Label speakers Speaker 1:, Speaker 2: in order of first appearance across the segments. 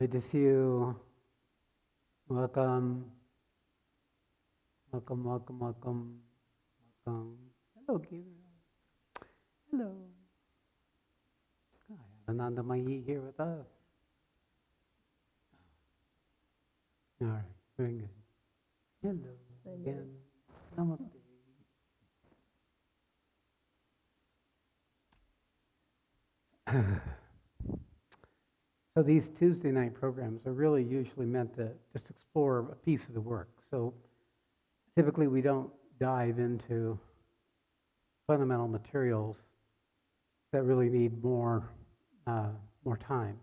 Speaker 1: Good to see you. Welcome. Welcome, welcome, welcome, welcome. Hello, Gabriel. Hello. I have Ananda Mai here with us. All right, very good. Hello again. Namaste. So these Tuesday night programs are really usually meant to just explore a piece of the work. So typically we don't dive into fundamental materials that really need more time.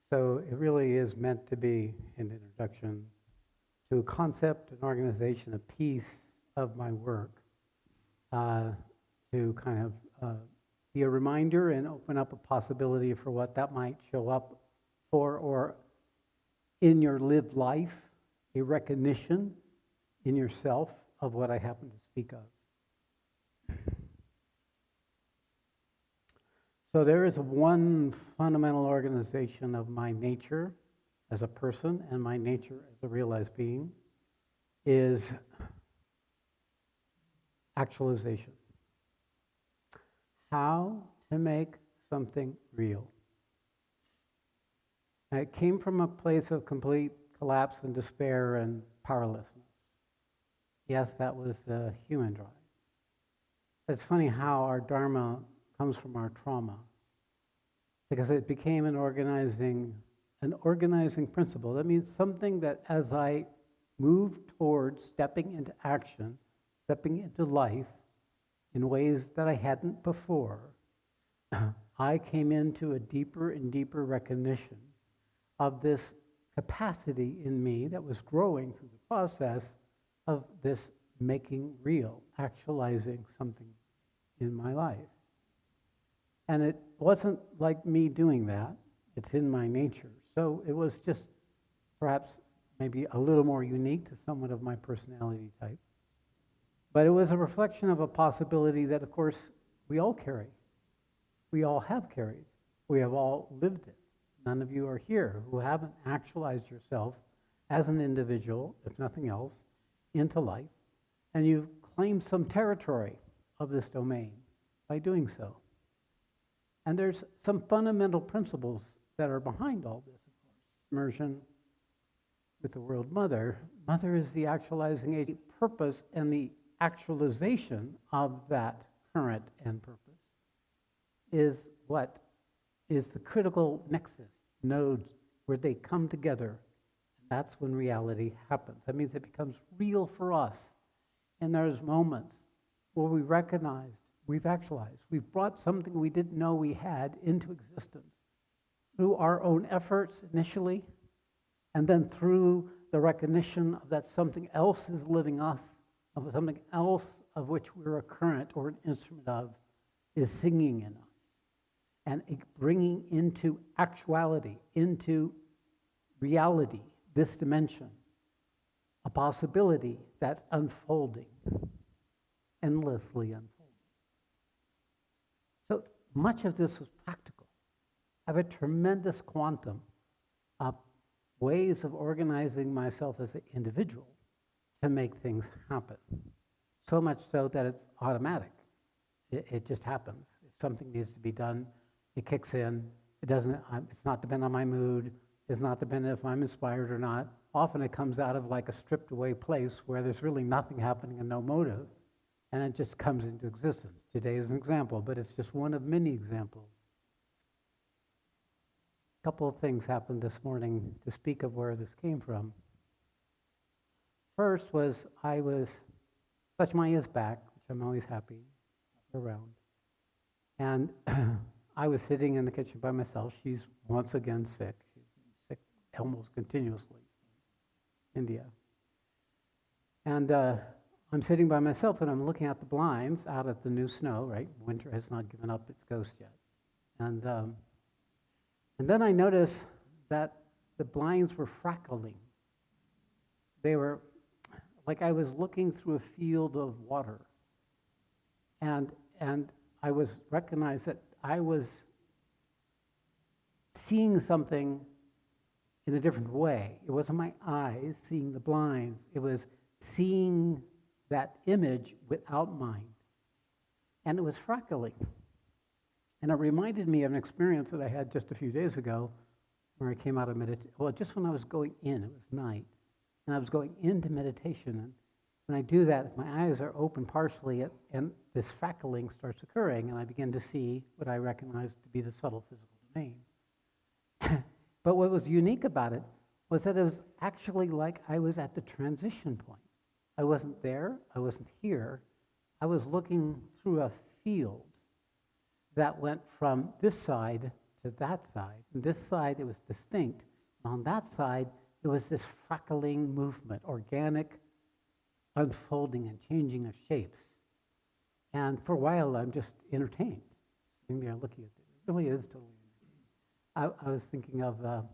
Speaker 1: So it really is meant to be an introduction to a concept, an organization, a piece of my work to kind of be a reminder and open up a possibility for what that might show up for or in your lived life, a recognition in yourself of what I happen to speak of. So there is one fundamental organization of my nature as a person and my nature as a realized being is actualization. How to make something real. And it came from a place of complete collapse and despair and powerlessness. Yes, that was the human drive. It's funny how our Dharma comes from our trauma, because it became an organizing principle. That means something that as I moved towards stepping into action, stepping into life in ways that I hadn't before, I came into a deeper and deeper recognition of this capacity in me that was growing through the process of this making real, actualizing something in my life. And it wasn't like me doing that. It's in my nature. So it was just perhaps maybe a little more unique to somewhat of my personality type. But it was a reflection of a possibility that, of course, we all carry. We all have carried. We have all lived it. None of you are here who haven't actualized yourself as an individual, if nothing else, into life. And you've claimed some territory of this domain by doing so. And there's some fundamental principles that are behind all this, of course. Immersion with the world mother. Mother is the actualizing agent. Purpose and the actualization of that current and purpose is what is the critical nexus, nodes, where they come together. That's when reality happens. That means it becomes real for us. And there's moments where we recognize we've actualized. We've brought something we didn't know we had into existence through our own efforts initially, and then through the recognition of that something else is living us, of something else of which we're a current or an instrument of, is singing in us. And bringing into actuality, into reality, this dimension, a possibility that's unfolding, endlessly unfolding. So much of this was practical. I have a tremendous quantum of ways of organizing myself as an individual to make things happen. So much so that it's automatic. It just happens. If something needs to be done, it kicks in. It's not dependent on my mood. It's not dependent if I'm inspired or not. Often it comes out of like a stripped away place where there's really nothing happening and no motive, and it just comes into existence. Today is an example, but it's just one of many examples. A couple of things happened this morning to speak of where this came from. First was Satya is back, which I'm always happy around. And I was sitting in the kitchen by myself. She's once again sick. She's been sick almost continuously since India. And I'm sitting by myself and I'm looking at the blinds out at the new snow, right? Winter has not given up its ghost yet. And then I noticed that the blinds were frackling. They were like I was looking through a field of water. And I recognized that I was seeing something in a different way. It wasn't my eyes seeing the blinds. It was seeing that image without mind. And it was freckling. And it reminded me of an experience that I had just a few days ago where I came out of meditation. Well, just when I was going in, it was night, and I was going into meditation. And when I do that, my eyes are open partially, and this freckling starts occurring, and I begin to see what I recognize to be the subtle physical domain. But what was unique about it was that it was actually like I was at the transition point. I wasn't there, I wasn't here. I was looking through a field that went from this side to that side. And this side, it was distinct. And on that side, there was this freckling movement, organic unfolding and changing of shapes. And for a while, I'm just entertained, sitting there looking at it. It really is totally entertaining. I was thinking of a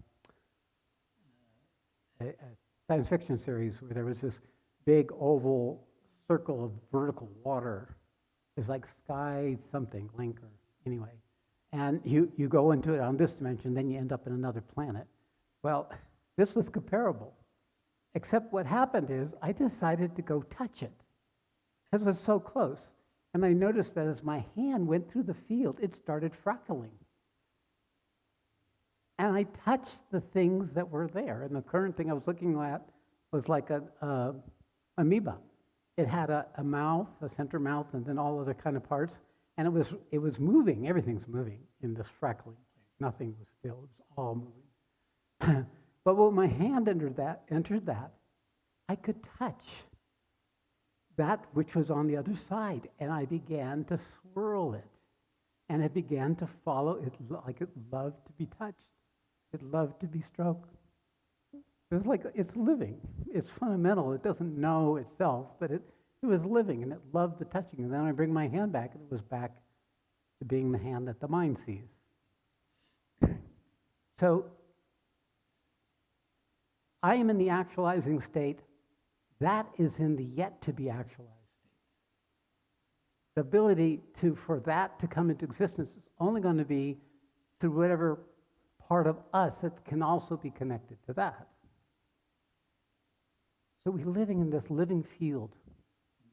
Speaker 1: science fiction series where there was this big oval circle of vertical water. It's like sky something, link or anyway. And you go into it on this dimension, then you end up in another planet. Well, this was comparable. Except what happened is I decided to go touch it because it was so close. And I noticed that as my hand went through the field, it started freckling. And I touched the things that were there. And the current thing I was looking at was like a amoeba. It had a mouth, a center mouth, and then all other kind of parts. And it was moving. Everything's moving in this freckling place. Nothing was still. It was all moving. But when my hand entered that, I could touch that which was on the other side. And I began to swirl it. And it began to follow it like it loved to be touched. It loved to be stroked. It was like it's living. It's fundamental. It doesn't know itself, but it was living, and it loved the touching. And then I bring my hand back, and it was back to being the hand that the mind sees. So I am in the actualizing state. That is in the yet-to-be actualized state. The ability for that to come into existence is only going to be through whatever part of us that can also be connected to that. So we're living in this living field,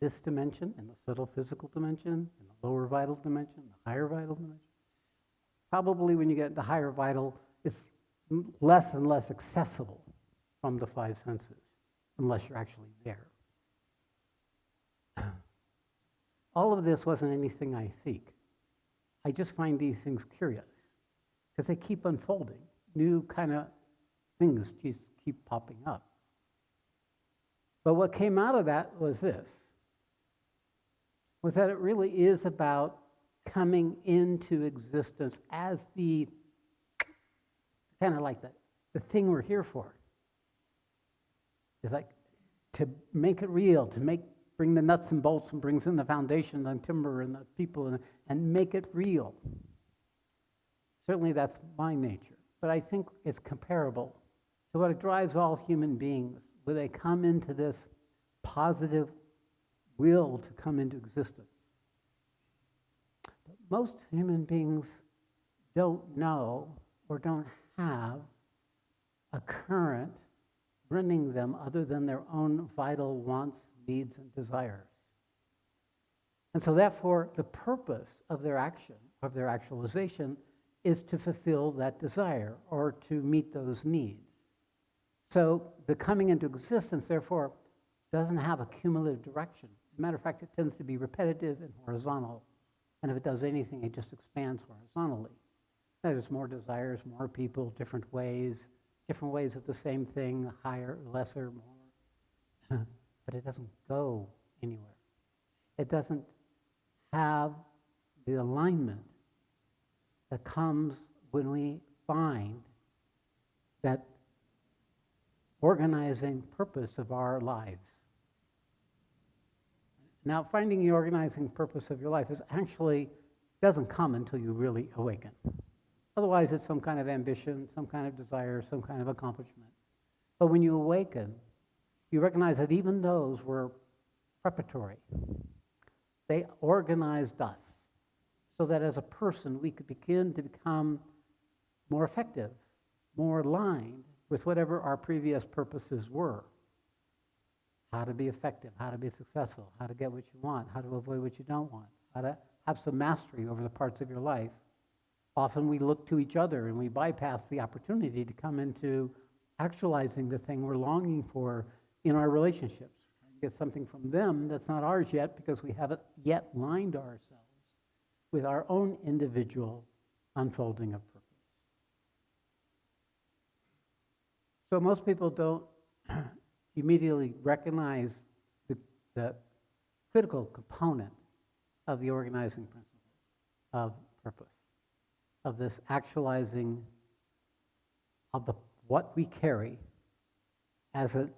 Speaker 1: this dimension, in the subtle physical dimension, in the lower vital dimension, the higher vital dimension. Probably when you get the higher vital, it's less and less accessible from the five senses, unless you're actually there. All of this wasn't anything I seek. I just find these things curious, because they keep unfolding. New kind of things just keep popping up. But what came out of that was this, was that it really is about coming into existence as the, kind of like the thing we're here for. It's like to make it real, bring the nuts and bolts and brings in the foundation and timber and the people and make it real. Certainly that's my nature, but I think it's comparable to what drives all human beings, where they come into this positive will to come into existence. But most human beings don't know or don't have a current running them other than their own vital wants, needs, and desires. And so therefore, the purpose of their action, of their actualization, is to fulfill that desire or to meet those needs. So the coming into existence, therefore, doesn't have a cumulative direction. As a matter of fact, it tends to be repetitive and horizontal. And if it does anything, it just expands horizontally. There's more desires, more people, different ways of the same thing, higher, lesser, more. But it doesn't go anywhere. It doesn't have the alignment that comes when we find that organizing purpose of our lives. Now, finding the organizing purpose of your life doesn't come until you really awaken. Otherwise, it's some kind of ambition, some kind of desire, some kind of accomplishment. But when you awaken, you recognize that even those were preparatory. They organized us so that as a person, we could begin to become more effective, more aligned, with whatever our previous purposes were. How to be effective, how to be successful, how to get what you want, how to avoid what you don't want, how to have some mastery over the parts of your life. Often we look to each other and we bypass the opportunity to come into actualizing the thing we're longing for in our relationships. Get something from them that's not ours yet because we haven't yet lined ourselves with our own individual unfolding of purpose. So most people don't immediately recognize the critical component of the organizing principle of purpose, of this actualizing of what we carry as an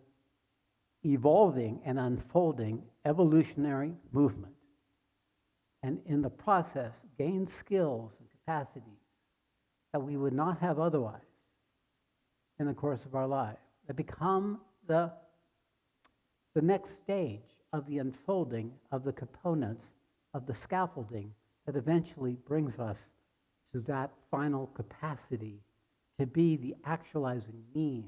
Speaker 1: evolving and unfolding evolutionary movement, and in the process gain skills and capacities that we would not have otherwise in the course of our life, that become the next stage of the unfolding of the components of the scaffolding that eventually brings us to that final capacity to be the actualizing means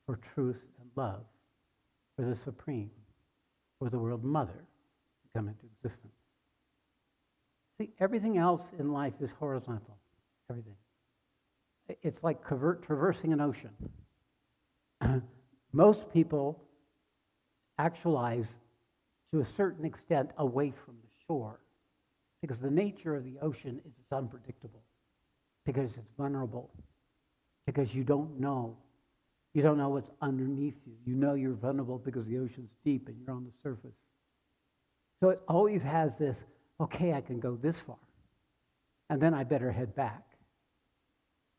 Speaker 1: for truth and love, for the Supreme, for the World Mother to come into existence. See, everything else in life is horizontal, everything. It's like traversing an ocean. Most people actualize to a certain extent away from the shore because the nature of the ocean is it's unpredictable, because it's vulnerable, because you don't know. You don't know what's underneath you. You know you're vulnerable because the ocean's deep and you're on the surface. So it always has this, okay, I can go this far, and then I better head back.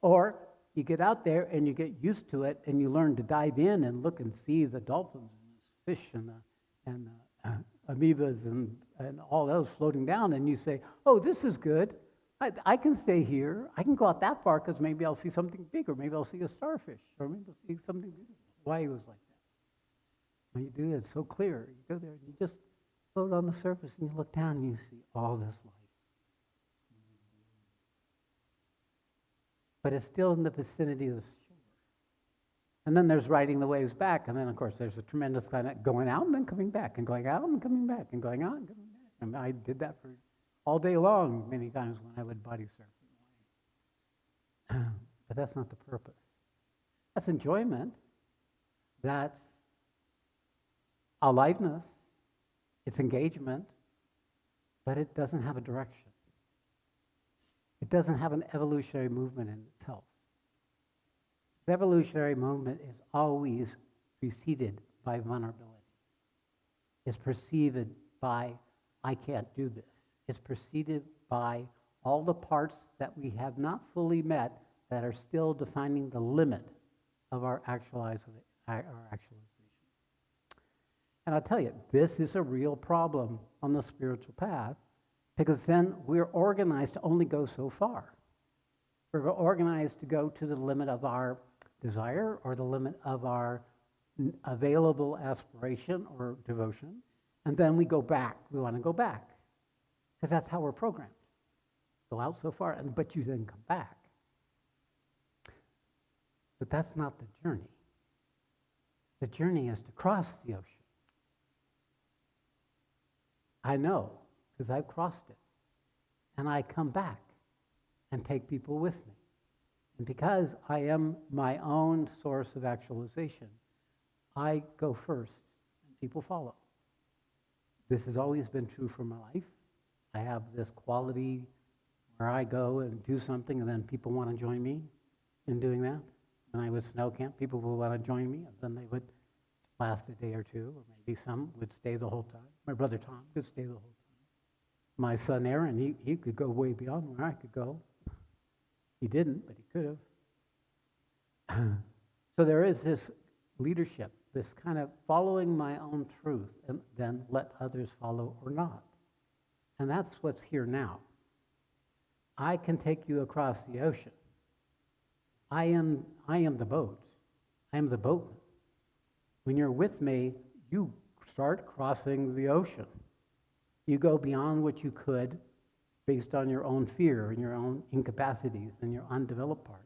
Speaker 1: Or you get out there and you get used to it and you learn to dive in and look and see the dolphins and the fish and amoebas and all those floating down, and you say, oh, this is good. I can stay here. I can go out that far because maybe I'll see something big, or maybe I'll see a starfish, or maybe I'll see something beautiful. Hawaii was like that. When you do it, it's so clear. You go there and you just float on the surface and you look down and you see all this life. But it's still in the vicinity of the shore. And then there's riding the waves back, and then, of course, there's a tremendous kind of going out and then coming back, and going out and coming back, and going out and coming back. And I did that for all day long many times when I would body surf. But that's not the purpose. That's enjoyment. That's aliveness. It's engagement. But it doesn't have a direction. It doesn't have an evolutionary movement in itself. The evolutionary movement is always preceded by vulnerability. It's preceded by, I can't do this. It's preceded by all the parts that we have not fully met that are still defining the limit of our actualization. And I'll tell you, this is a real problem on the spiritual path, because then we're organized to only go so far. We're organized to go to the limit of our desire or the limit of our available aspiration or devotion, and then we go back. We want to go back, because that's how we're programmed. Go out so far, but you then come back. But that's not the journey. The journey is to cross the ocean. I know, because I've crossed it. And I come back and take people with me. And because I am my own source of actualization, I go first and people follow. This has always been true for my life. I have this quality where I go and do something and then people want to join me in doing that. When I was snow camp, people would want to join me, and then they would last a day or two, or maybe some would stay the whole time. My brother Tom could stay the whole time. My son Aaron, he could go way beyond where I could go. He didn't, but he could have. So there is this leadership, this kind of following my own truth, and then let others follow or not. And that's what's here now. I can take you across the ocean. I am the boat. I am the boatman. When you're with me, you start crossing the ocean. You go beyond what you could based on your own fear and your own incapacities and your undeveloped part.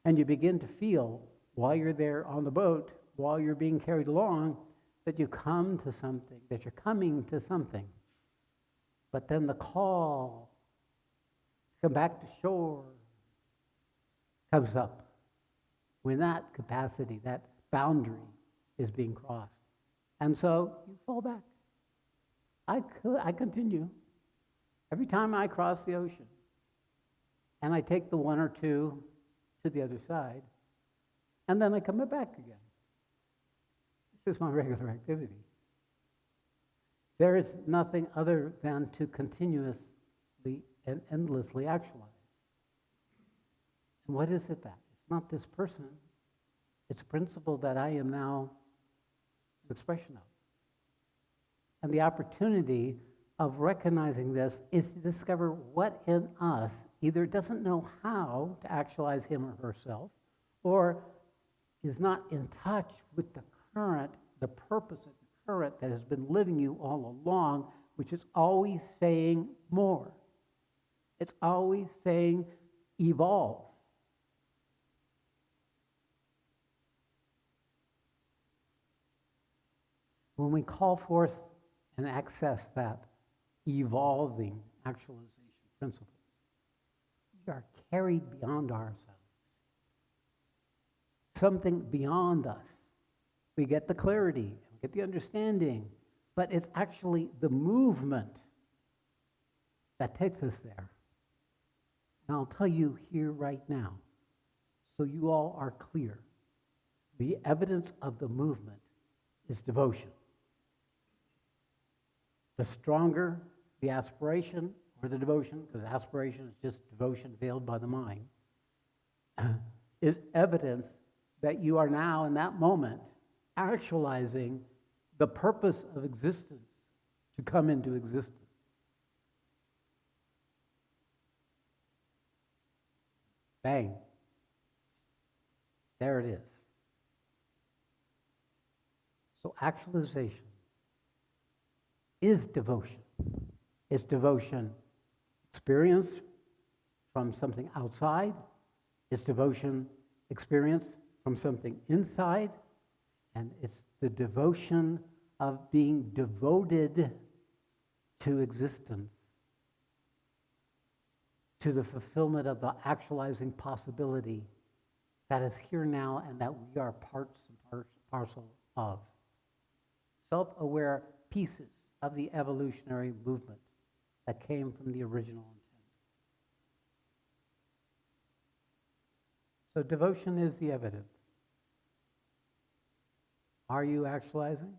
Speaker 1: And you begin to feel while you're there on the boat, while you're being carried along, that you come to something, that you're coming to something. But then the call to come back to shore comes up when that capacity, that boundary is being crossed. And so you fall back. I continue. Every time I cross the ocean and I take the one or two to the other side, and then I come back again. This is my regular activity. There is nothing other than to continuously and endlessly actualize. And what is it that? It's not this person. It's a principle that I am now an expression of. And the opportunity of recognizing this is to discover what in us either doesn't know how to actualize him or herself, or is not in touch with the current, the purpose of the current that has been living you all along, which is always saying more. It's always saying evolve. When we call forth and access that evolving actualization principle, we are carried beyond ourselves. Something beyond us. We get the clarity, we get the understanding, but it's actually the movement that takes us there. And I'll tell you here right now, so you all are clear, the evidence of the movement is devotion. The stronger the aspiration or the devotion, because aspiration is just devotion veiled by the mind, is evidence that you are now in that moment actualizing the purpose of existence to come into existence. Bang. There it is. So actualization is devotion. It's devotion experienced from something outside. It's devotion experienced from something inside. And it's the devotion of being devoted to existence, to the fulfillment of the actualizing possibility that is here now and that we are parts and parcel of. Self-aware pieces of the evolutionary movement that came from the original intent. So devotion is the evidence. Are you actualizing?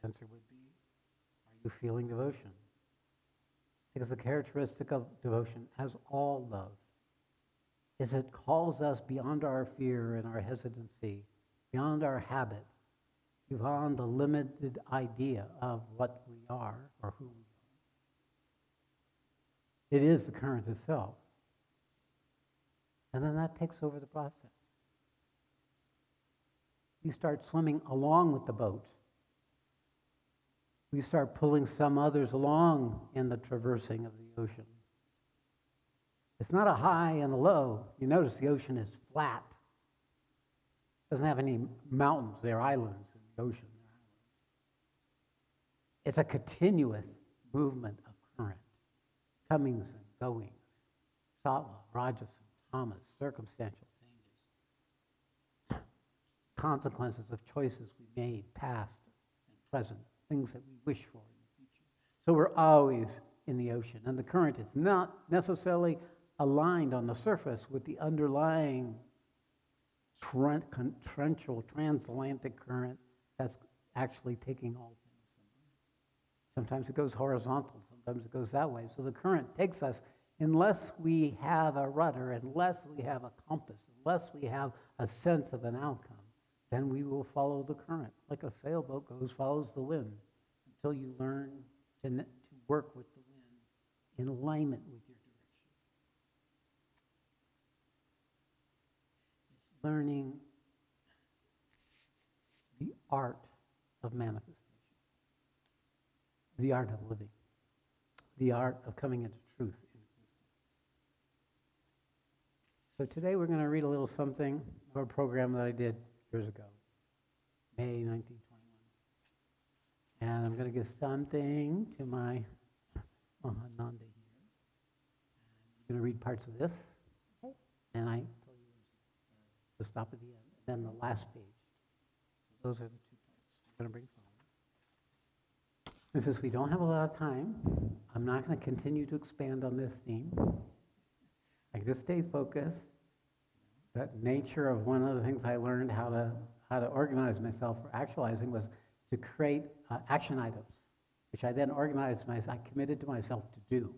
Speaker 1: The answer would be, are you feeling devotion? Because the characteristic of devotion, as all love, is it calls us beyond our fear and our hesitancy, beyond our habit, beyond the limited idea of what we are or who we are. It is the current itself. And then that takes over the process. We start swimming along with the boat. We start pulling some others along in the traversing of the ocean. It's not a high and a low. You notice the ocean is flat. It doesn't have any mountains. They're islands in the ocean. It's a continuous movement of current, comings and goings, sattva, rajas, and tamas, circumstantial changes, consequences of choices we made, past and present, things that we wish for in the future. So we're always in the ocean, and the current is not necessarily aligned on the surface with the underlying torrential transatlantic current that's actually taking all things. Sometimes it goes horizontal, sometimes it goes that way. So the current takes us, unless we have a rudder, unless we have a compass, unless we have a sense of an outcome, then we will follow the current. Like a sailboat follows the wind, until you learn to work with the wind in alignment with your direction. It's learning the art of manifestation. The art of living, the art of coming into truth in existence. So today we're going to read a little something of a program that I did years ago, May 1921. And I'm going to give something to my Mahananda here. I'm going to read parts of this. Okay. And I told you to stop at the end. And then the last page. So those are the two parts I'm going to bring forward. And since we don't have a lot of time, I'm not going to continue to expand on this theme. I just stay focused. The nature of one of the things I learned how to organize myself for actualizing was to create action items, which I then organized myself. I committed to myself to do.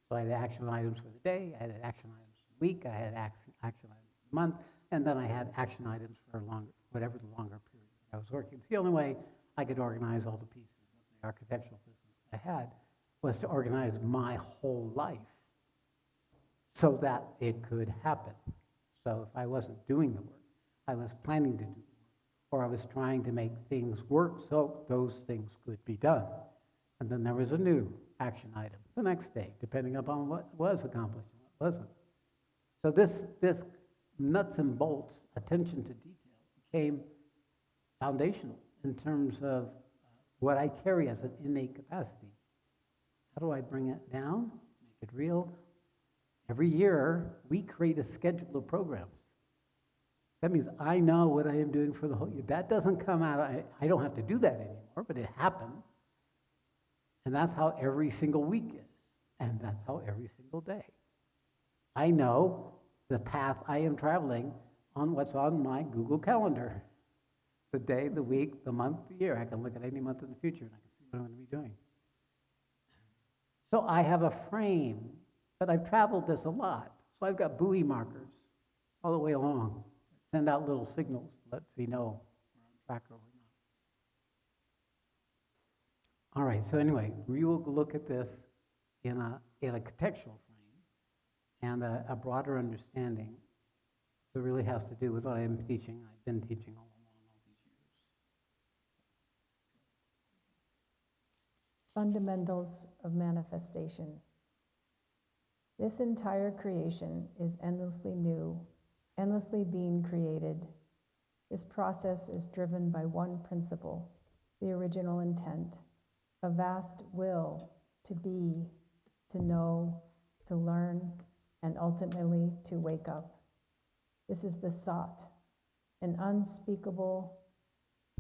Speaker 1: So I had action items for the day, I had action items for the week, I had action items for the month, and then I had action items for whatever the longer period I was working. It's the only way I could organize all the pieces of the architectural business I had was to organize my whole life so that it could happen. So if I wasn't doing the work, I was planning to do the work, or I was trying to make things work so those things could be done. And then there was a new action item the next day, depending upon what was accomplished and what wasn't. So this nuts and bolts attention to detail became foundational in terms of what I carry as an innate capacity. How do I bring it down, make it real? Every year, we create a schedule of programs. That means I know what I am doing for the whole year. That doesn't come out, I don't have to do that anymore, but it happens. And that's how every single week is. And that's how every single day. I know the path I am traveling on what's on my Google Calendar. The day, the week, the month, the year. I can look at any month in the future and I can see what I'm going to be doing. So I have a frame, but I've traveled this a lot. So I've got buoy markers all the way along. Send out little signals to let me know we're on track or we're not. All right, so anyway, we will look at this in a contextual frame and a broader understanding. So it really has to do with what I am teaching. I've been teaching all along all these years.
Speaker 2: Fundamentals of manifestation. This entire creation is endlessly new, endlessly being created. This process is driven by one principle, the original intent, a vast will to be, to know, to learn, and ultimately to wake up. This is the Sat, an unspeakable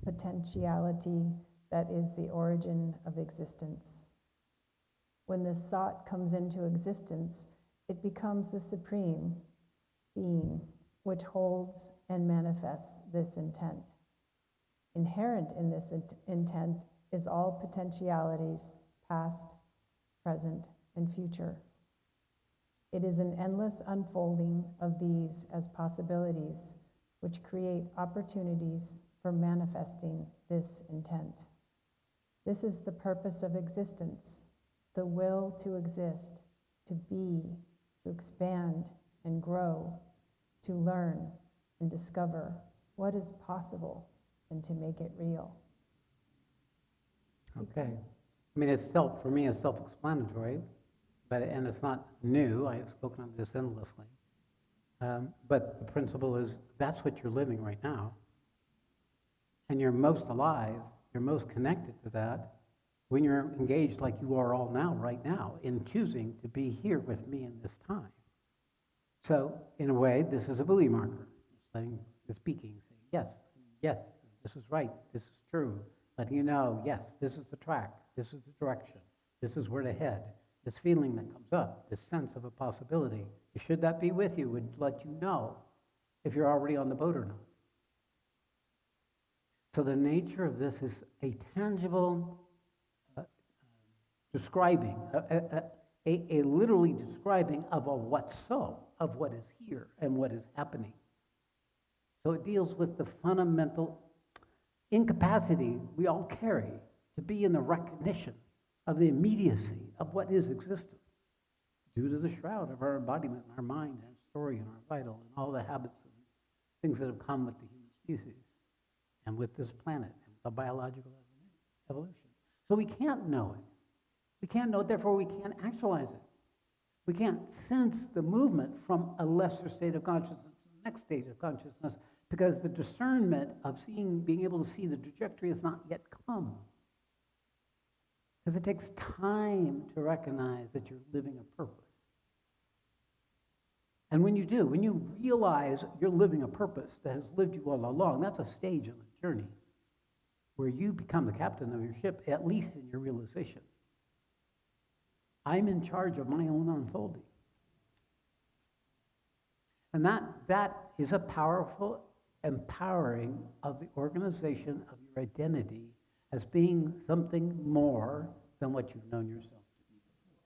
Speaker 2: potentiality that is the origin of existence. When the Sat comes into existence, it becomes the supreme being, which holds and manifests this intent. Inherent in this intent is all potentialities, past, present, and future. It is an endless unfolding of these as possibilities, which create opportunities for manifesting this intent. This is the purpose of existence, the will to exist, to be, to expand and grow, to learn and discover what is possible and to make it real.
Speaker 1: Okay. I mean, for me, it's self-explanatory, and it's not new. I have spoken of this endlessly. But the principle is that's what you're living right now. And you're most alive, you're most connected to that when you're engaged like you are all now, right now, in choosing to be here with me in this time. So, in a way, this is a buoy marker. It's speaking, saying, yes, yes, this is right, this is true. Letting you know, yes, this is the track, this is the direction, this is where to head. This feeling that comes up, this sense of a possibility, should that be with you, would let you know if you're already on the boat or not. So the nature of this is a tangible describing, a literally describing of a what's so, of what is here and what is happening. So it deals with the fundamental incapacity we all carry to be in the recognition of the immediacy of what is existence due to the shroud of our embodiment and our mind and story and our vital and all the habits and things that have come with the human species and with this planet and the biological evolution. So we can't know it. We can't know it, therefore we can't actualize it. We can't sense the movement from a lesser state of consciousness to the next state of consciousness because the discernment of being able to see the trajectory has not yet come. Because it takes time to recognize that you're living a purpose. And when you do, when you realize you're living a purpose that has lived you all along, that's a stage in the journey where you become the captain of your ship, at least in your realization. I'm in charge of my own unfolding. And that is a powerful empowering of the organization of your identity as being something more than what you've known yourself to be before.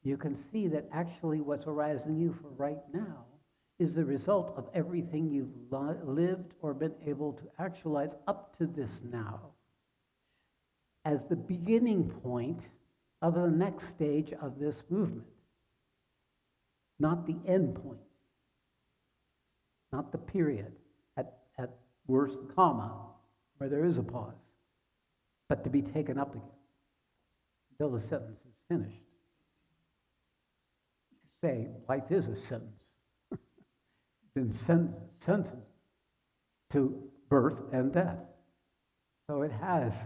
Speaker 1: You can see that actually what's arising you for right now is the result of everything you've lived or been able to actualize up to this now as the beginning point of the next stage of this movement, not the end point, not the period, at worst, comma, where there is a pause, but to be taken up again until the sentence is finished. You could say life is a sentence. Been sentenced to birth and death. So it has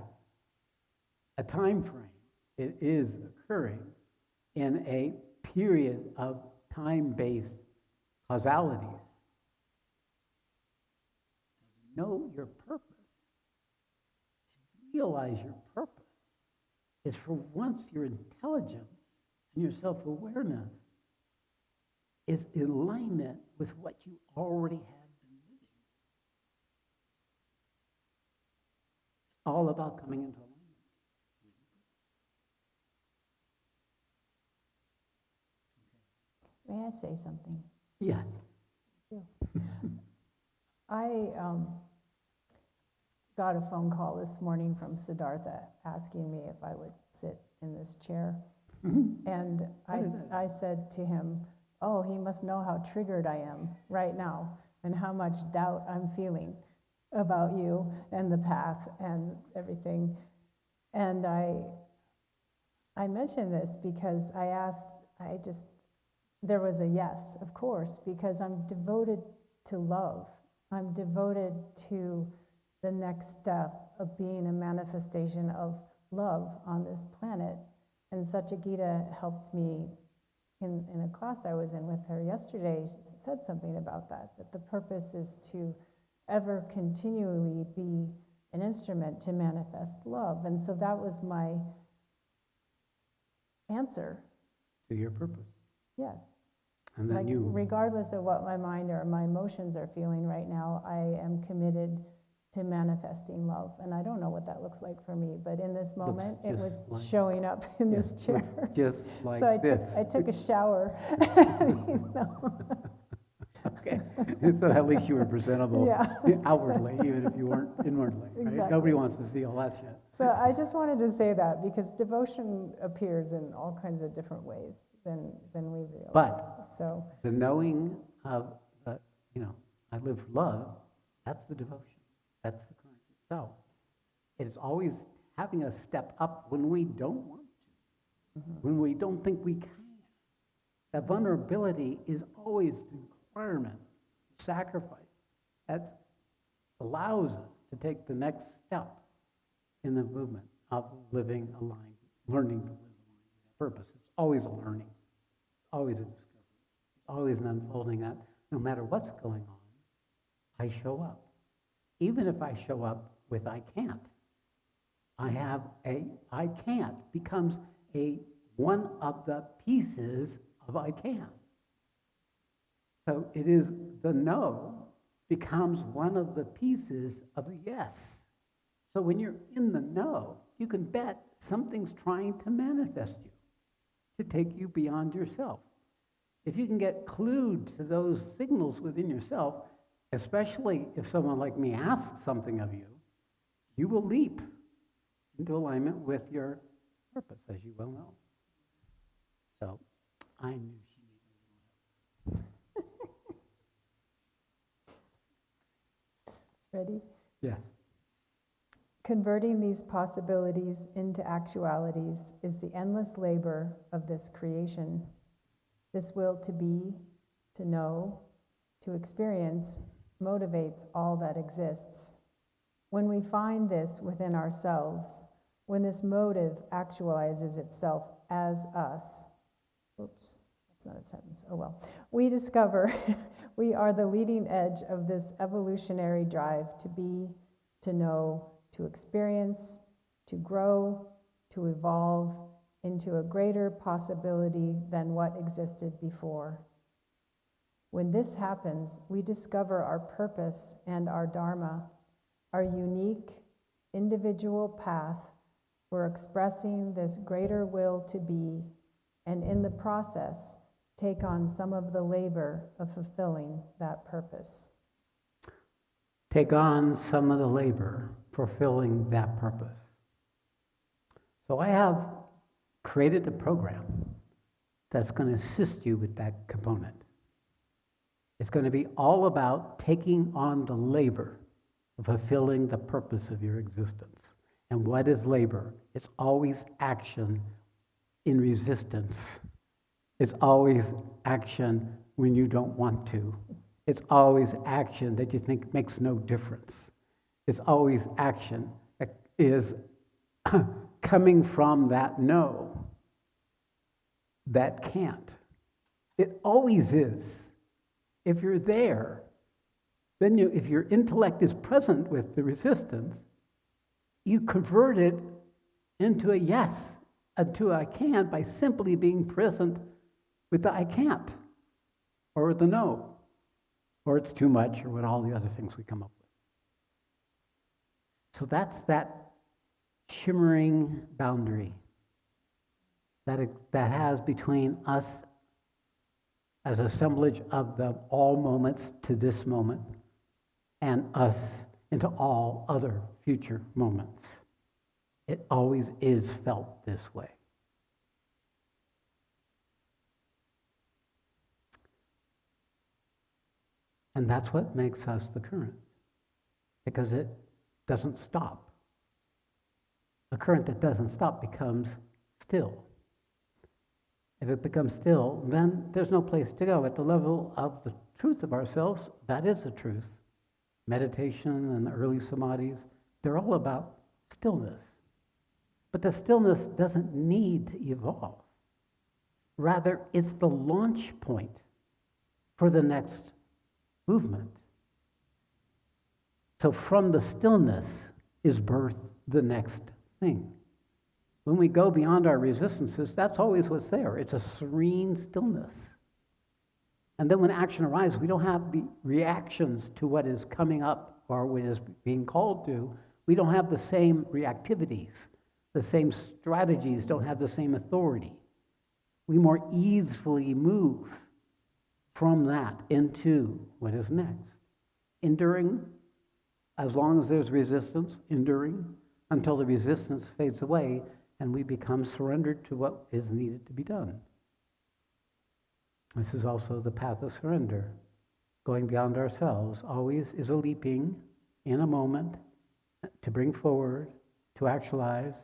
Speaker 1: a time frame. It is occurring in a period of time-based causalities. To know your purpose, to realize your purpose, is for once your intelligence and your self-awareness is in alignment with what you already have been living. It's all about coming into alignment.
Speaker 2: May I say something?
Speaker 1: Yeah.
Speaker 2: I got a phone call this morning from Siddhartha asking me if I would sit in this chair. And I said to him, oh, he must know how triggered I am right now and how much doubt I'm feeling about you and the path and everything. And I mentioned this because there was a yes, of course, because I'm devoted to love. I'm devoted to the next step of being a manifestation of love on this planet. And Satya Gita helped me in a class I was in with her yesterday. She said something about that the purpose is to ever continually be an instrument to manifest love. And so that was my answer.
Speaker 1: To your purpose.
Speaker 2: Yes.
Speaker 1: And then
Speaker 2: regardless of what my mind or my emotions are feeling right now, I am committed to manifesting love. And I don't know what that looks like for me, but in this moment, it was showing up in this chair.
Speaker 1: Just like
Speaker 2: so
Speaker 1: this.
Speaker 2: I took a shower.
Speaker 1: Okay. So at least you were presentable outwardly, even if you weren't inwardly. Right?
Speaker 2: Exactly.
Speaker 1: Nobody wants to see all that shit.
Speaker 2: So I just wanted to say that because devotion appears in all kinds of different ways than we realize.
Speaker 1: But
Speaker 2: so
Speaker 1: the knowing of, I live for love, that's the devotion. That's the current itself. It is always having us step up when we don't want to, when we don't think we can. That vulnerability is always the requirement, sacrifice, that allows us to take the next step in the movement of living aligned, learning to live aligned with that purpose. It's always a learning. It's always a discovery. It's always an unfolding that no matter what's going on, I show up. Even if I show up with I can't, I can't becomes one of the pieces of I can. So it is the no becomes one of the pieces of the yes. So when you're in the no, you can bet something's trying to manifest you, to take you beyond yourself. If you can get clued to those signals within yourself, especially if someone like me asks something of you, you will leap into alignment with your purpose, as you well know. So I knew she needed a little help.
Speaker 2: ready?
Speaker 1: Yes.
Speaker 2: Converting these possibilities into actualities is the endless labor of this creation This will to be, to know, to experience motivates all that exists. When we find this within ourselves, when this motive actualizes itself as us, oops, that's not a sentence, oh well, we discover we are the leading edge of this evolutionary drive to be, to know, to experience, to grow, to evolve into a greater possibility than what existed before. When this happens, we discover our purpose and our dharma, our unique individual path for expressing this greater will to be, and in the process, take on some of the labor of fulfilling that purpose.
Speaker 1: Take on some of the labor fulfilling that purpose. So I have created a program that's going to assist you with that component. It's going to be all about taking on the labor of fulfilling the purpose of your existence. And what is labor? It's always action in resistance. It's always action when you don't want to. It's always action that you think makes no difference. It's always action that is coming from that no, that can't. It always is. If you're there, then if your intellect is present with the resistance, you convert it into a yes, into a I can, by simply being present with the I can't, or the no, or it's too much, or what all the other things we come up with. So that's that shimmering boundary that has between us as assemblage of the all moments to this moment, and us into all other future moments. It always is felt this way. And that's what makes us the current, because it doesn't stop. A current that doesn't stop becomes still. If it becomes still, then there's no place to go. At the level of the truth of ourselves, that is the truth. Meditation and the early samadhis, they're all about stillness. But the stillness doesn't need to evolve. Rather, it's the launch point for the next movement. So from the stillness is birthed the next thing. When we go beyond our resistances, that's always what's there. It's a serene stillness. And then when action arises, we don't have the reactions to what is coming up or what is being called to. We don't have the same reactivities. The same strategies don't have the same authority. We more easily move from that into what is next. Enduring, as long as there's resistance, enduring until the resistance fades away and we become surrendered to what is needed to be done. This is also the path of surrender. Going beyond ourselves always is a leaping in a moment to bring forward, to actualize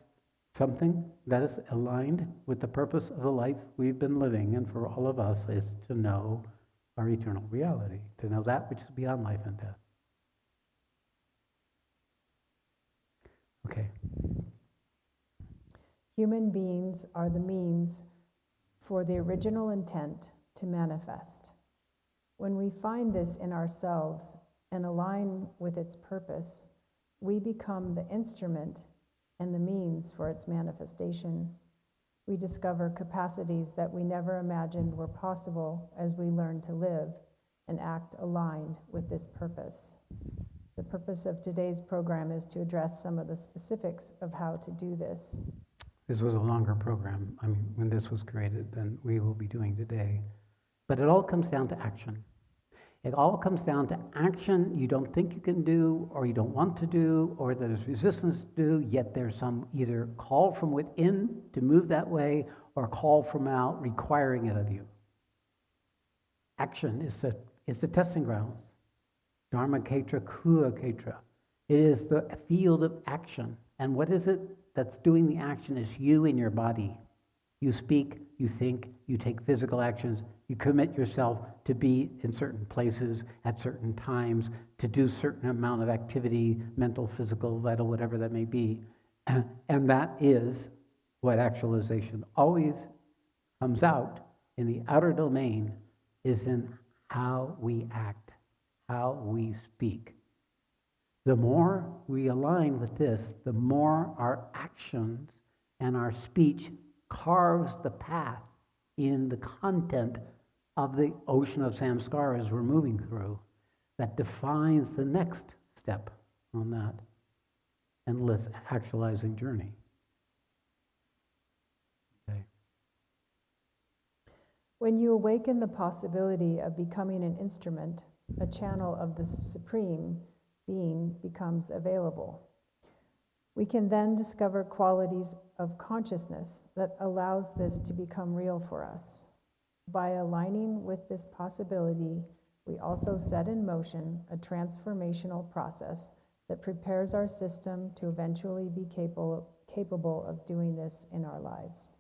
Speaker 1: something that is aligned with the purpose of the life we've been living, and for all of us is to know our eternal reality, to know that which is beyond life and death. Okay.
Speaker 2: Human beings are the means for the original intent to manifest. When we find this in ourselves and align with its purpose, we become the instrument and the means for its manifestation. We discover capacities that we never imagined were possible as we learn to live and act aligned with this purpose. The purpose of today's program is to address some of the specifics of how to do this.
Speaker 1: This was a longer program, when this was created, than we will be doing today. But it all comes down to action. It all comes down to action you don't think you can do, or you don't want to do, or there's resistance to do, yet there's some either call from within to move that way, or call from out requiring it of you. Action is the testing grounds. Dharma Ketra, Kula Ketra. It is the field of action. And what is it that's doing the action is you in your body. You speak, you think, you take physical actions, you commit yourself to be in certain places at certain times, to do certain amount of activity, mental, physical, vital, whatever that may be. And that is what actualization always comes out in the outer domain, is in how we act, how we speak. The more we align with this, the more our actions and our speech carves the path in the content of the ocean of samskaras we're moving through that defines the next step on that endless actualizing journey. Okay.
Speaker 2: When you awaken the possibility of becoming an instrument, a channel of the Supreme Being becomes available. We can then discover qualities of consciousness that allows this to become real for us. By aligning with this possibility, we also set in motion a transformational process that prepares our system to eventually be capable of doing this in our lives.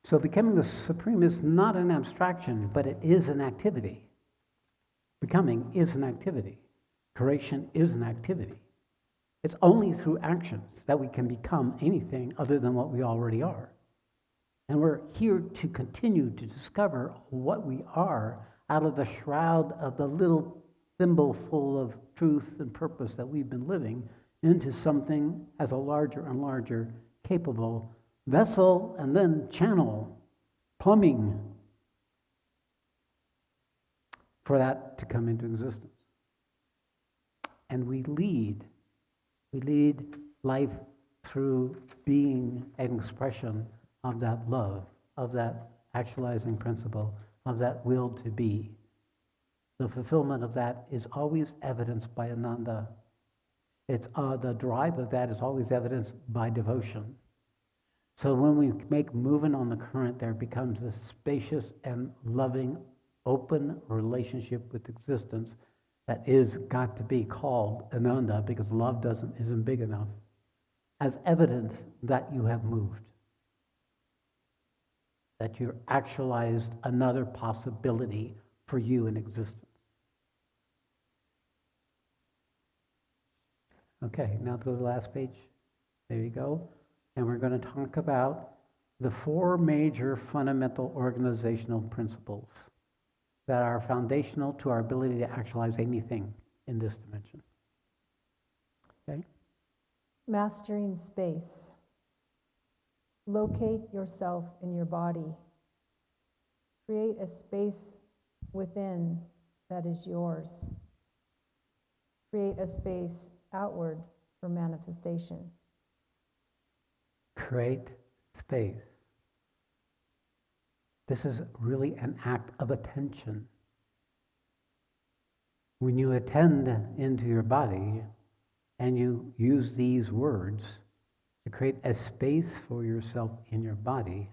Speaker 1: So becoming the Supreme is not an abstraction, but it is an activity. Becoming is an activity. Creation is an activity. It's only through actions that we can become anything other than what we already are. And we're here to continue to discover what we are out of the shroud of the little thimble full of truth and purpose that we've been living into something as a larger and larger capable vessel and then channel, plumbing for that to come into existence. And we lead life through being an expression of that love, of that actualizing principle, of that will to be. The fulfillment of that is always evidenced by Ananda. It's the drive of that is always evidenced by devotion. So when we make movement on the current, there becomes a spacious and loving, open relationship with existence that is got to be called Ananda, because love isn't big enough, as evidence that you have moved, that you're actualized another possibility for you in existence. Okay, now go to the last page. There you go. And we're going to talk about the 4 major fundamental organizational principles that are foundational to our ability to actualize anything in this dimension. Okay?
Speaker 2: Mastering space. Locate yourself in your body. Create a space within that is yours. Create a space outward for manifestation.
Speaker 1: Create space. This is really an act of attention. When you attend into your body and you use these words to create a space for yourself in your body,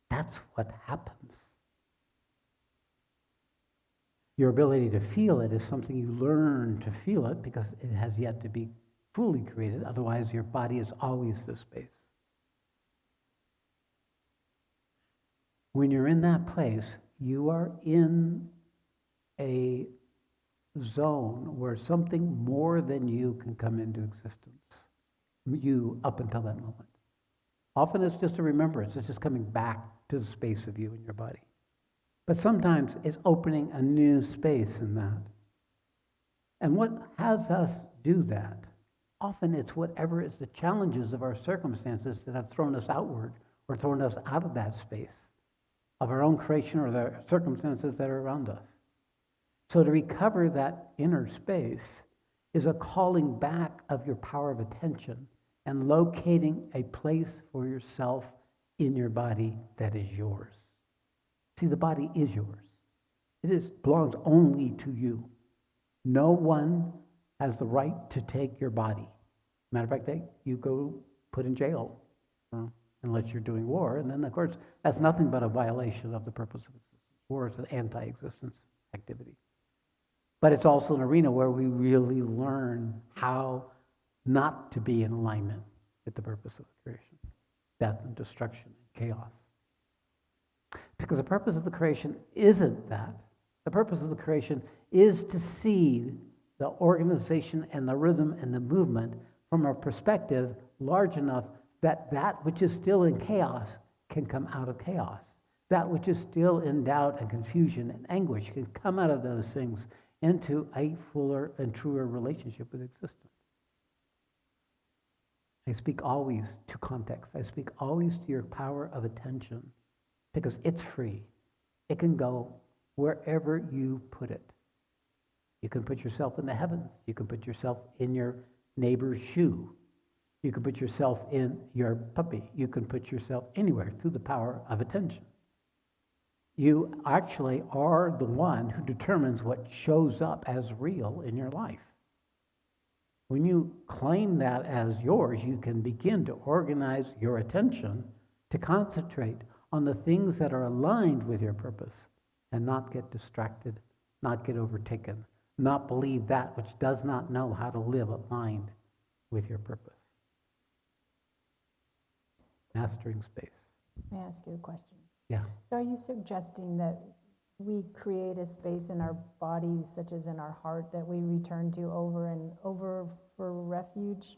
Speaker 1: that's what happens. Your ability to feel it is something you learn to feel it because it has yet to be fully created. Otherwise, your body is always the space. When you're in that place, you are in a zone where something more than you can come into existence. You up until that moment. Often it's just a remembrance. It's just coming back to the space of you in your body. But sometimes it's opening a new space in that. And what has us do that? Often it's whatever is the challenges of our circumstances that have thrown us outward or thrown us out of that space of our own creation or the circumstances that are around us. So to recover that inner space is a calling back of your power of attention and locating a place for yourself in your body that is yours. See, the body is yours. It belongs only to you. No one has the right to take your body. Matter of fact, you go put in jail unless you're doing war. And then, of course, that's nothing but a violation of the purpose of existence. War is an anti-existence activity. But it's also an arena where we really learn how not to be in alignment with the purpose of creation, death and destruction, chaos. Because the purpose of the creation isn't that. The purpose of the creation is to see the organization and the rhythm and the movement from a perspective large enough that that which is still in chaos can come out of chaos. That which is still in doubt and confusion and anguish can come out of those things into a fuller and truer relationship with existence. I speak always to context. I speak always to your power of attention because it's free. It can go wherever you put it. You can put yourself in the heavens. You can put yourself in your neighbor's shoe. You can put yourself in your puppy. You can put yourself anywhere through the power of attention. You actually are the one who determines what shows up as real in your life. When you claim that as yours, you can begin to organize your attention to concentrate on the things that are aligned with your purpose and not get distracted, not get overtaken, not believe that which does not know how to live aligned with your purpose. Mastering space.
Speaker 2: May I ask you a question?
Speaker 1: Yeah.
Speaker 2: So are you suggesting that we create a space in our bodies, such as in our heart, that we return to over and over for refuge?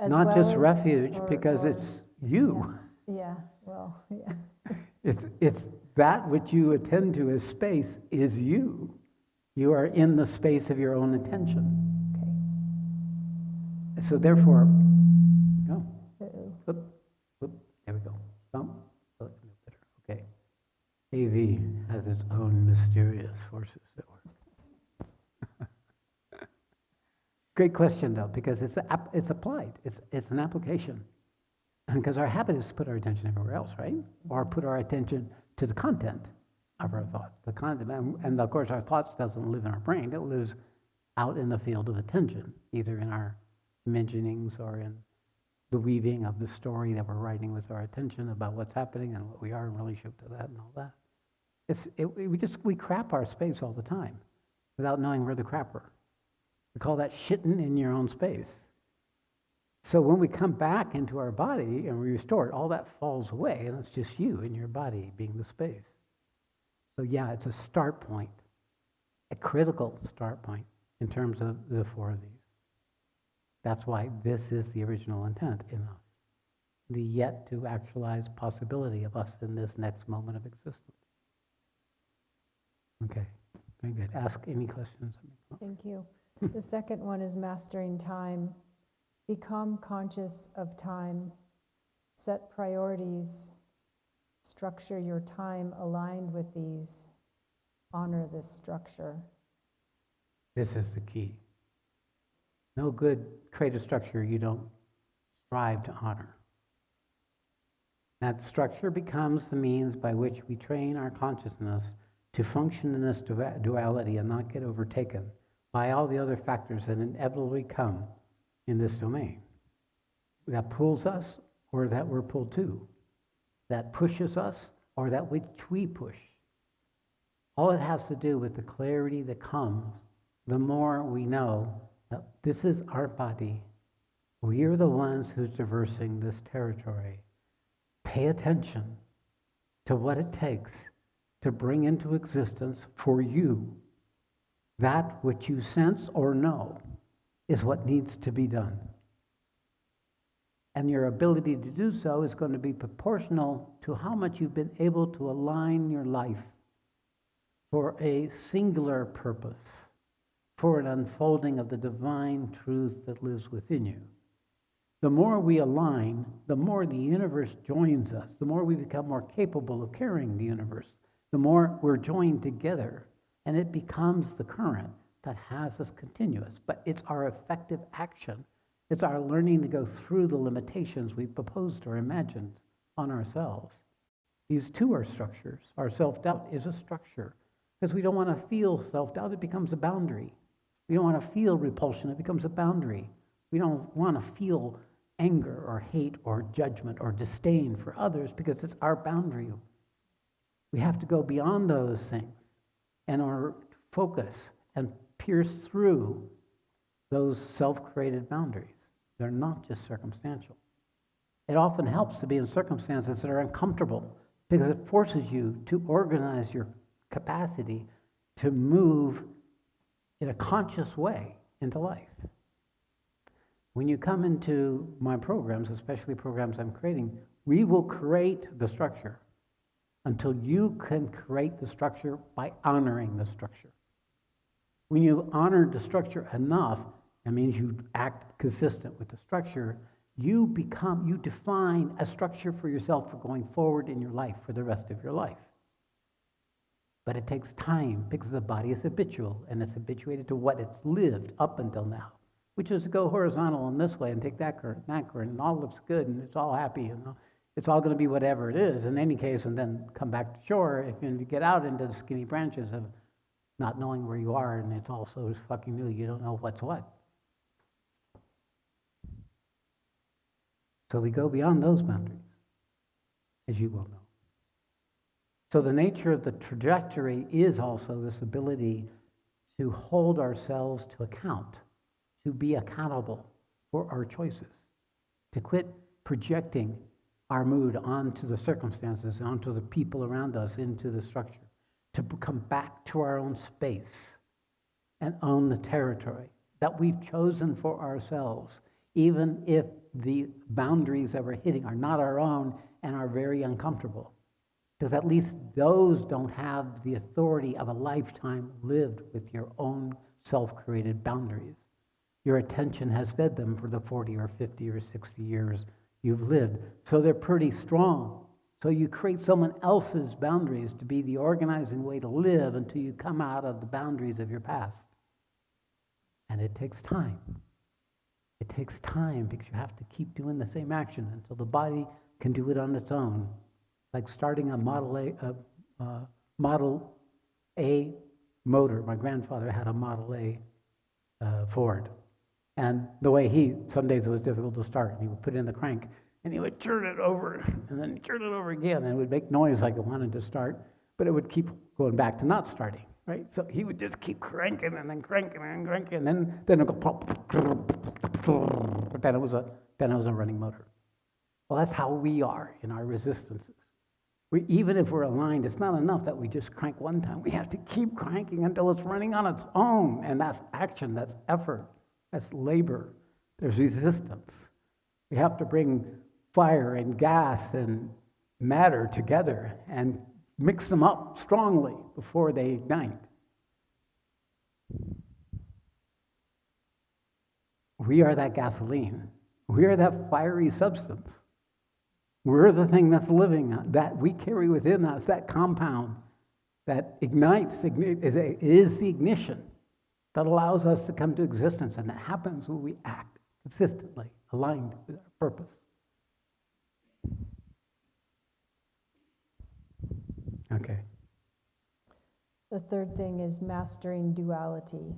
Speaker 1: Not just refuge, because it's you.
Speaker 2: Yeah, well, yeah.
Speaker 1: It's that which you attend to as space is you. You are in the space of your own attention.
Speaker 2: Okay.
Speaker 1: So therefore, go.
Speaker 2: Uh-oh.
Speaker 1: Whoop, whoop, there we go. Bump. Okay. AV has its own mysterious forces at work. Great question, though, because it's applied. It's an application. Because our habit is to put our attention everywhere else, right? Or put our attention to the content of our thought. The content, and of course, our thoughts doesn't live in our brain. It lives out in the field of attention, either in our imaginings or in the weaving of the story that we're writing with our attention about what's happening and what we are in relationship to that and all that. We crap our space all the time without knowing we're the crapper. We call that shitting in your own space. So when we come back into our body and we restore it, all that falls away, and it's just you and your body being the space. So yeah, it's a start point, a critical start point in terms of the four of these. That's why this is the original intent in us, the yet to actualize possibility of us in this next moment of existence. Okay, very good. Ask any questions.
Speaker 2: Thank you. The second one is mastering time. Become conscious of time. Set priorities. Structure your time aligned with these. Honor this structure.
Speaker 1: This is the key. No good creative structure you don't strive to honor. That structure becomes the means by which we train our consciousness to function in this duality and not get overtaken by all the other factors that inevitably come in this domain. That pulls us or that we're pulled to. That pushes us or that which we push. All it has to do with the clarity that comes the more we know that this is our body. We are the ones who's traversing this territory. Pay attention to what it takes to bring into existence for you that which you sense or know is what needs to be done. And your ability to do so is going to be proportional to how much you've been able to align your life for a singular purpose, for an unfolding of the divine truth that lives within you. The more we align, the more the universe joins us, the more we become more capable of carrying the universe, the more we're joined together, and it becomes the current that has us continuous. But it's our effective action. It's our learning to go through the limitations we've proposed or imagined on ourselves. These too are structures. Our self-doubt is a structure. Because we don't want to feel self-doubt, it becomes a boundary. We don't want to feel repulsion, it becomes a boundary. We don't want to feel anger or hate or judgment or disdain for others because it's our boundary. We have to go beyond those things and our focus and pierce through those self-created boundaries. They're not just circumstantial. It often helps to be in circumstances that are uncomfortable because it forces you to organize your capacity to move in a conscious way into life. When you come into my programs, especially programs I'm creating, we will create the structure until you can create the structure by honoring the structure. When you've honored the structure enough, that means you act consistent with the structure, you define a structure for yourself for going forward in your life for the rest of your life. But it takes time because the body is habitual and it's habituated to what it's lived up until now, which is to go horizontal in this way and take that current, and it all looks good and it's all happy and it's all going to be whatever it is in any case, and then come back to shore if you get out into the skinny branches of not knowing where you are, and it's all so fucking new you don't know what's what. So we go beyond those boundaries, as you will know. So the nature of the trajectory is also this ability to hold ourselves to account, to be accountable for our choices, to quit projecting our mood onto the circumstances, onto the people around us, into the structure, to come back to our own space and own the territory that we've chosen for ourselves, even if the boundaries that we're hitting are not our own and are very uncomfortable. Because at least those don't have the authority of a lifetime lived with your own self-created boundaries. Your attention has fed them for the 40 or 50 or 60 years you've lived. So they're pretty strong. So you create someone else's boundaries to be the organizing way to live until you come out of the boundaries of your past. And it takes time. It takes time because you have to keep doing the same action until the body can do it on its own. It's like starting a Model A motor. My grandfather had a Model A Ford. And the way some days it was difficult to start. He would put in the crank, and he would turn it over, and then turn it over again, and it would make noise like it wanted to start, but it would keep going back to not starting, right? So he would just keep cranking, and then cranking, and cranking, and then it would go, but then it was a running motor. Well, that's how we are in our resistances. Even if we're aligned, it's not enough that we just crank one time. We have to keep cranking until it's running on its own, and that's action, that's effort. That's labor. There's resistance. We have to bring fire and gas and matter together and mix them up strongly before they ignite. We are that gasoline. We are that fiery substance. We're the thing that's living, that we carry within us, that compound that ignites, is the ignition that allows us to come to existence, and that happens when we act consistently, aligned with our purpose. Okay.
Speaker 2: The third thing is mastering duality.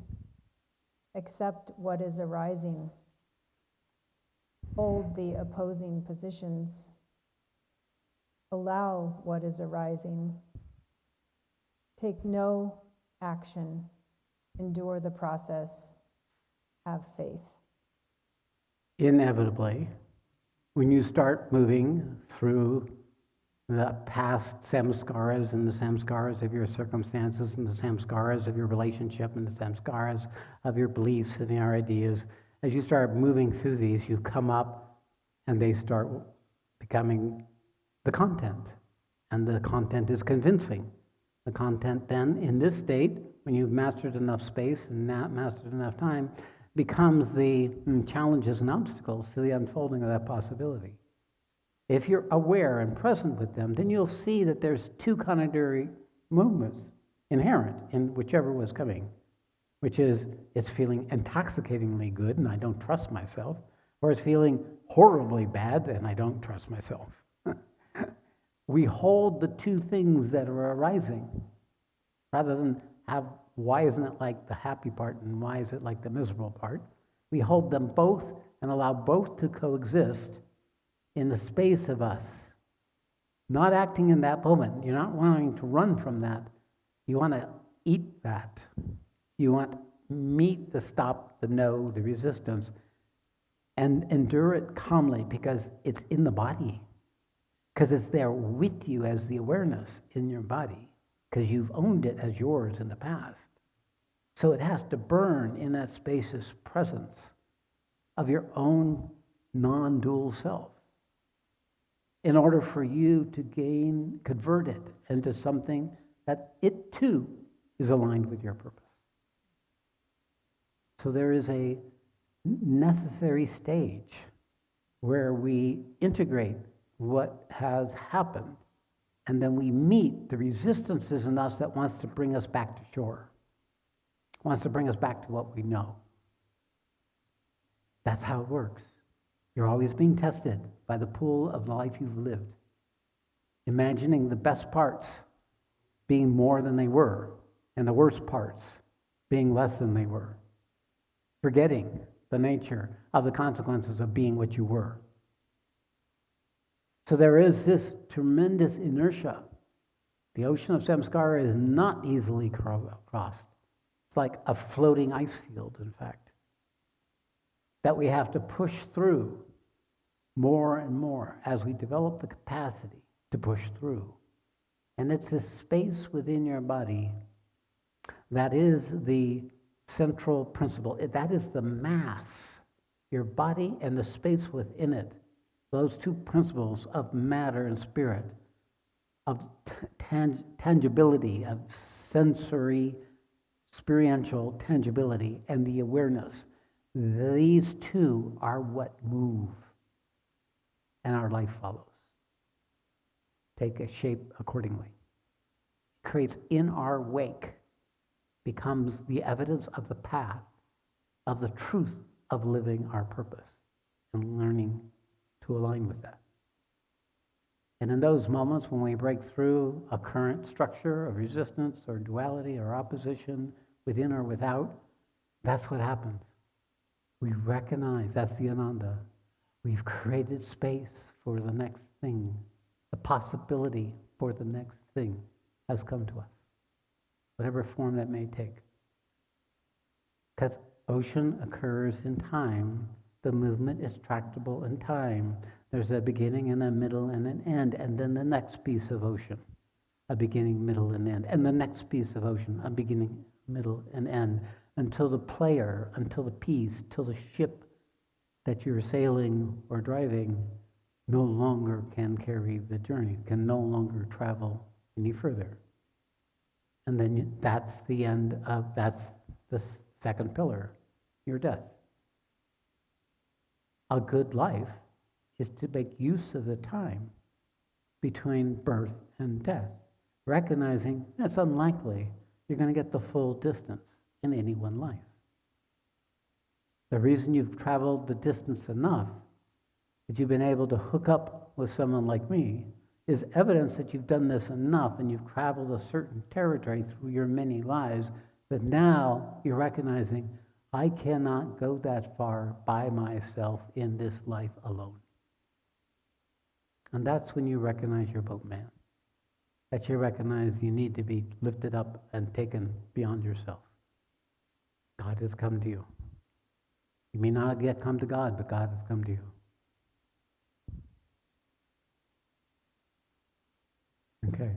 Speaker 2: Accept what is arising. Hold the opposing positions. Allow what is arising. Take no action. Endure the process. Have faith.
Speaker 1: Inevitably, when you start moving through the past samskaras and the samskaras of your circumstances and the samskaras of your relationship and the samskaras of your beliefs and your ideas, as you start moving through these, you come up and they start becoming the content. And the content is convincing. The content then, in this state, when you've mastered enough space and mastered enough time, becomes the challenges and obstacles to the unfolding of that possibility. If you're aware and present with them, then you'll see that there's two contradictory movements inherent in whichever was coming, which is it's feeling intoxicatingly good and I don't trust myself, or it's feeling horribly bad and I don't trust myself. We hold the two things that are arising rather than have why isn't it like the happy part and why is it like the miserable part. We hold them both and allow both to coexist in the space of us, not acting in that moment. You're not wanting to run from that. You want to eat that. You want meet the stop, the no, the resistance, and endure it calmly because it's in the body, because it's there with you as the awareness in your body, because you've owned it as yours in the past. So it has to burn in that spacious presence of your own non-dual self in order for you to convert it into something that it too is aligned with your purpose. So there is a necessary stage where we integrate what has happened, and then we meet the resistances in us that wants to bring us back to shore, wants to bring us back to what we know. That's how it works. You're always being tested by the pool of the life you've lived, imagining the best parts being more than they were, and the worst parts being less than they were, forgetting the nature of the consequences of being what you were. So there is this tremendous inertia. The ocean of samskara is not easily crossed. It's like a floating ice field, in fact, that we have to push through more and more as we develop the capacity to push through. And it's this space within your body that is the central principle. That is the mass, your body and the space within it. Those two principles of matter and spirit, of tangibility, of sensory, experiential tangibility, and the awareness. These two are what move, and our life follows. Take a shape accordingly. Creates in our wake, becomes the evidence of the path, of the truth of living our purpose and learning to align with that. And in those moments when we break through a current structure of resistance or duality or opposition within or without, that's what happens. We recognize, that's the Ananda. We've created space for the next thing. The possibility for the next thing has come to us, whatever form that may take. Because ocean occurs in time, the movement is tractable in time. There's a beginning and a middle and an end, and then the next piece of ocean, a beginning, middle, and end, and the next piece of ocean, a beginning, middle, and end, until the player, until the piece, till the ship that you're sailing or driving no longer can carry the journey, can no longer travel any further. And then that's the end of, that's the second pillar, your death. A good life is to make use of the time between birth and death, recognizing it's unlikely you're going to get the full distance in any one life. The reason you've traveled the distance enough that you've been able to hook up with someone like me is evidence that you've done this enough and you've traveled a certain territory through your many lives that now you're recognizing, I cannot go that far by myself in this life alone. And that's when you recognize your boatman. That you recognize you need to be lifted up and taken beyond yourself. God has come to you. You may not yet come to God, but God has come to you. Okay.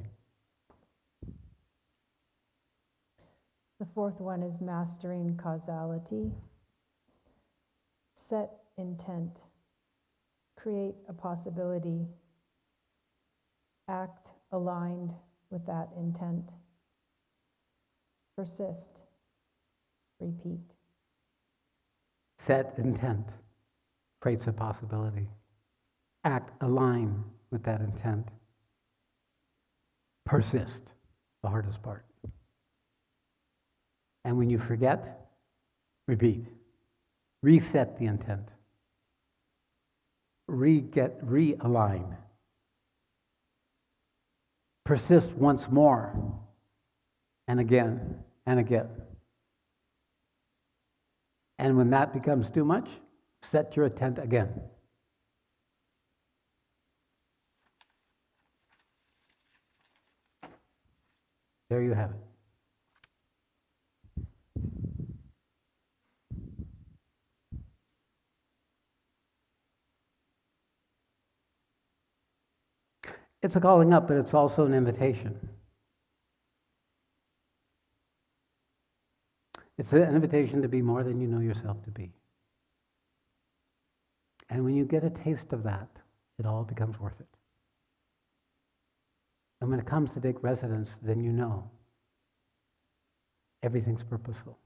Speaker 2: The fourth one is mastering causality. Set intent. Create a possibility. Act aligned with that intent. Persist. Repeat.
Speaker 1: Set intent. Creates a possibility. Act align with that intent. Persist, the hardest part. And when you forget, repeat. Reset the intent. Realign. Persist once more, and again, and again. And when that becomes too much, set your intent again. There you have it. It's a calling up, but it's also an invitation. It's an invitation to be more than you know yourself to be. And when you get a taste of that, it all becomes worth it. And when it comes to take residence, then you know everything's purposeful.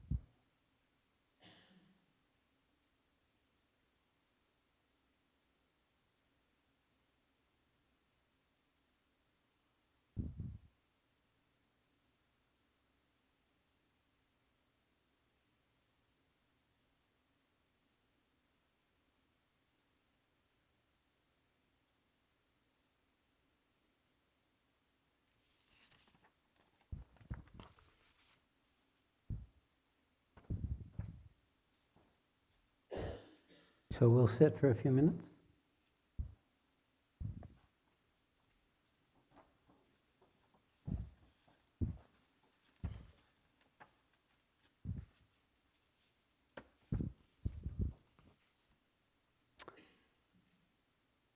Speaker 1: So we'll sit for a few minutes.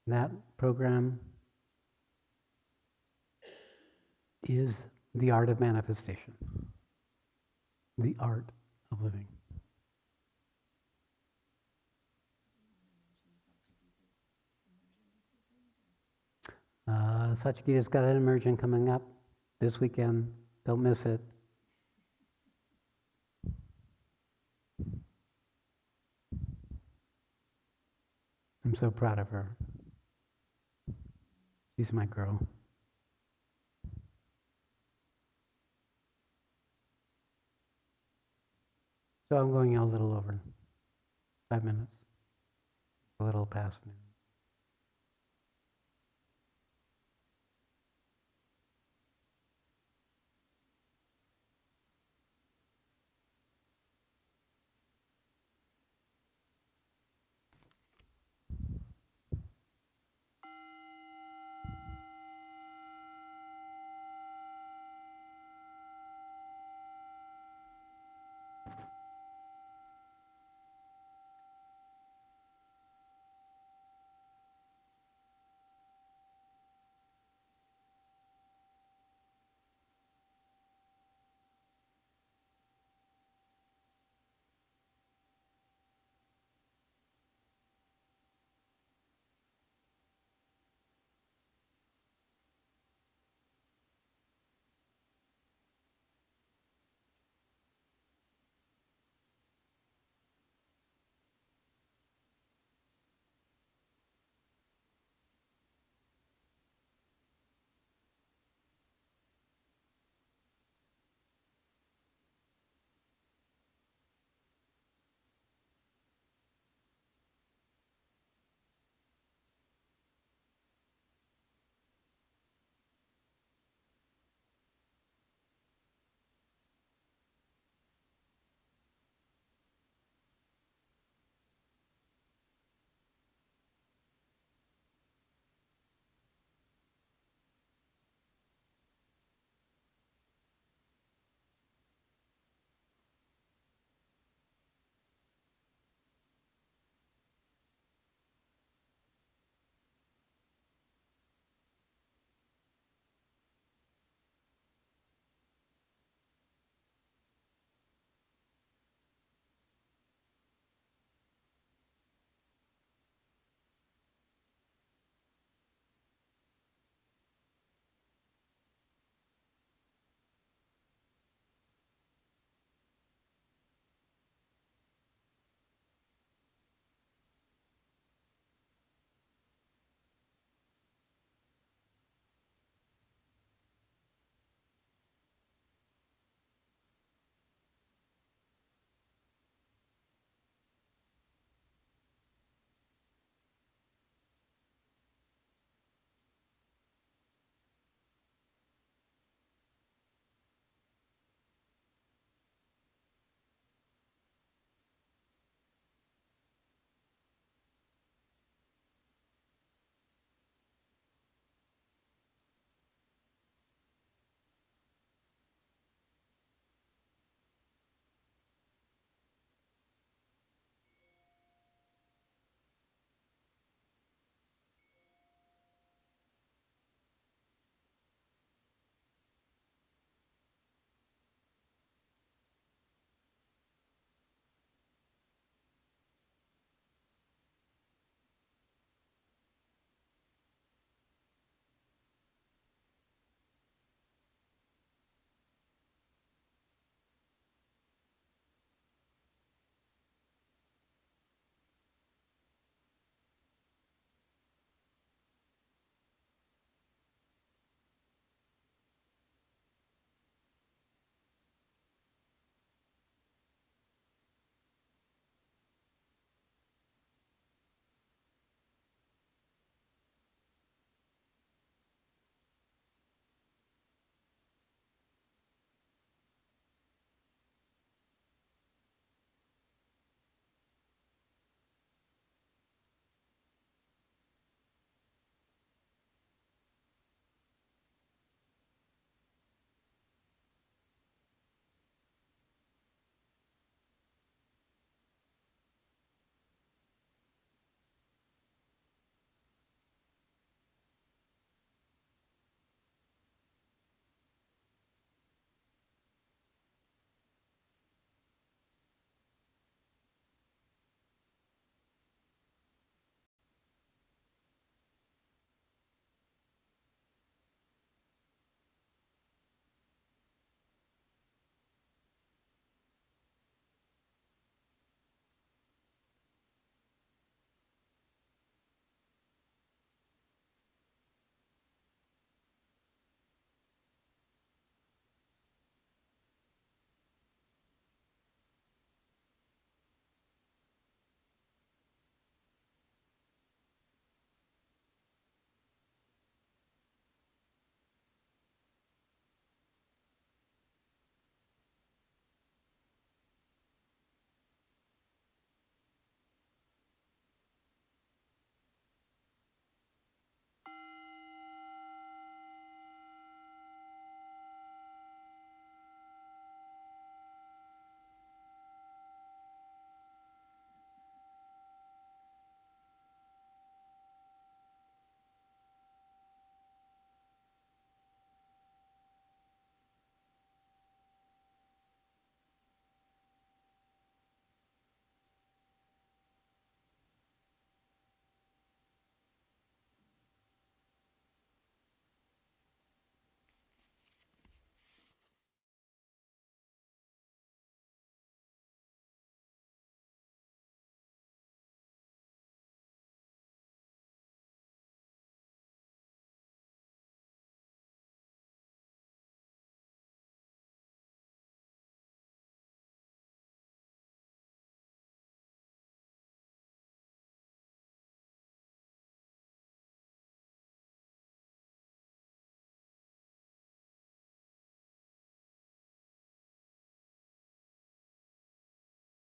Speaker 1: That program is the art of manifestation, the art of living. Satya got an immersion coming up this weekend. Don't miss it. I'm so proud of her. She's my girl. So I'm going a little over 5 minutes, a little past noon.